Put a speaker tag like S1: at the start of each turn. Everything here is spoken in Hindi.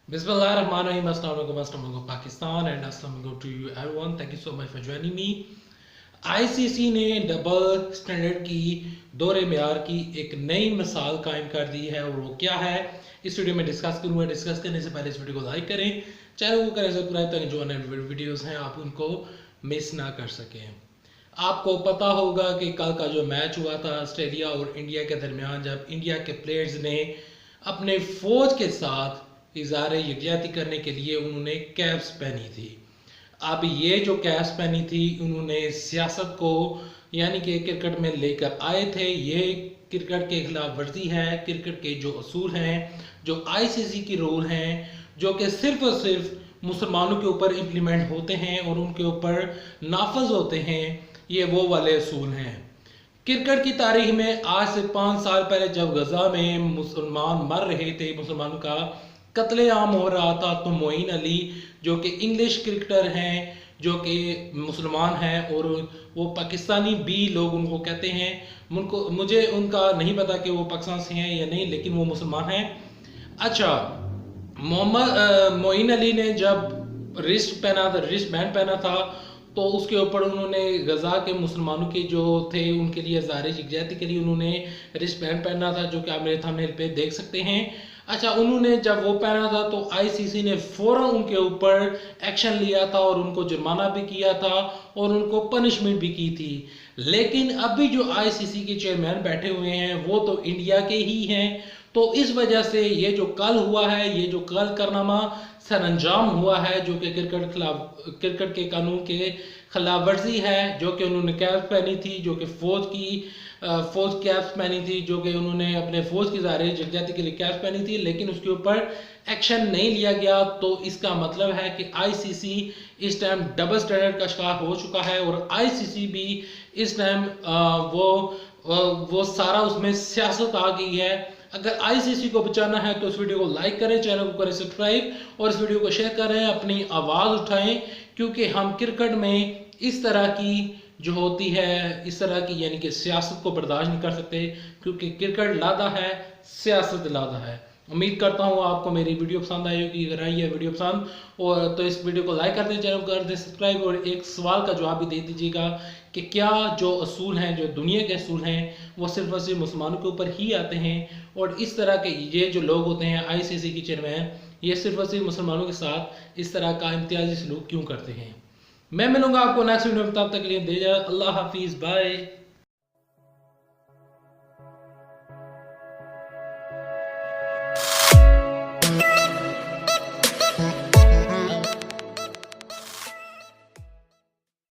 S1: Bismillahirrahmanirrahim. Assalamualaikum Pakistan and assalamualaikum to you everyone. Thank you so much for joining me. ICC ने डबल स्टैंडर्ड की दौरे मेयार की एक नई मिसाल कायम कर दी है और वो क्या है इस वीडियो में डिस्कस करूंगा। डिस्कस करने से पहले इस वीडियो को लाइक करें, चैनल को करें सब्सक्राइब ताकि जो नए वीडियोस हैं आप उनको मिस ना कर सकें। आपको पता होगा कि कल का जो मैच हुआ था ऑस्ट्रेलिया और इंडिया के दरमियान, जब इंडिया के प्लेयर्स ने अपने फौज के साथ इज़हार यकजहती करने के लिए उन्होंने कैप्स पहनी थी। अब ये जो कैप्स पहनी थी उन्होंने सियासत को यानी कि क्रिकेट में लेकर आए थे। ये क्रिकेट के खिलाफ वर्जी है। क्रिकेट के जो असूल हैं, जो आईसीसी की रूल हैं, जो कि सिर्फ और सिर्फ मुसलमानों के ऊपर इम्प्लीमेंट होते हैं और उनके ऊपर नाफज होते हैं, ये वो वाले असूल हैं। क्रिकेट की तारीख में आज से 5 साल पहले जब गजा में मुसलमान मर रहे थे, मुसलमानों का कत्लेआम हो रहा था, तो मोइन अली जो कि इंग्लिश क्रिकेटर हैं, जो कि मुसलमान हैं और वो पाकिस्तानी भी लोग उनको कहते हैं, मुझे उनका नहीं पता कि वो पाकिस्तान से हैं या नहीं, लेकिन वो मुसलमान हैं। अच्छा, मोइन अली ने जब रिस्ट बैंड पहना था तो उसके ऊपर उन्होंने गजा के मुसलमानों के जो थे उनके लिए इज़हार यकजहती के लिए उन्होंने रिस्ट बैंड पहना था, जो कि आप मेरे थंबनेल पे देख सकते हैं। अच्छा, उन्होंने जब वो पहना था तो आईसीसी ने फौरन उनके ऊपर एक्शन लिया था और उनको जुर्माना भी किया था और उनको पनिशमेंट भी की थी। लेकिन अभी जो आईसीसी के चेयरमैन बैठे हुए हैं वो तो इंडिया के ही हैं, तो इस वजह से ये जो कल हुआ है, ये जो कल करनामा सरअंजाम हुआ है, जो कि क्रिकेट के कानून के खिलाफ वर्जी है, जो कि उन्होंने कैप्स पहनी थी, जो कि फौज कैप्स पहनी थी, जो कि उन्होंने अपने फौज की इज़हार यकजहती के लिए कैप्स पहनी थी, लेकिन उसके ऊपर एक्शन नहीं लिया गया। तो इसका मतलब है कि आईसीसी इस टाइम डबल स्टैंडर्ड का शिकार हो चुका है और आईसीसी भी इस टाइम वो सारा उसमें सियासत आ गई है। अगर आईसीसी को बचाना है तो इस वीडियो को लाइक करें, चैनल को करें सब्सक्राइब और इस वीडियो को शेयर करें, अपनी आवाज़ उठाएं, क्योंकि हम क्रिकेट में इस तरह की जो होती है, इस तरह की यानी कि सियासत को बर्दाश्त नहीं कर सकते, क्योंकि क्रिकेट लादा है, सियासत लादा है। उम्मीद करता हूँ आपको मेरी वीडियो पसंद आई होगी। अगर आई है वीडियो पसंद और तो इस वीडियो को लाइक कर दें, चैनल को कर दें सब्सक्राइब और एक सवाल का जवाब भी दे दीजिएगा कि क्या जो असूल हैं, जो दुनिया के असूल हैं, वो सिर्फ और सिर्फ मुसलमानों के ऊपर ही आते हैं और इस तरह के ये जो लोग होते हैं आईसीसी के चेयरमैन, ये सिर्फ और सिर्फ मुसलमानों के साथ इस तरह का इम्तियाजी सलूक क्यों करते हैं। मैं मिलूंगा आपको नेक्स्ट वीडियो में, तब तक के लिए दे जा, अल्लाह हाफिज़, बाय।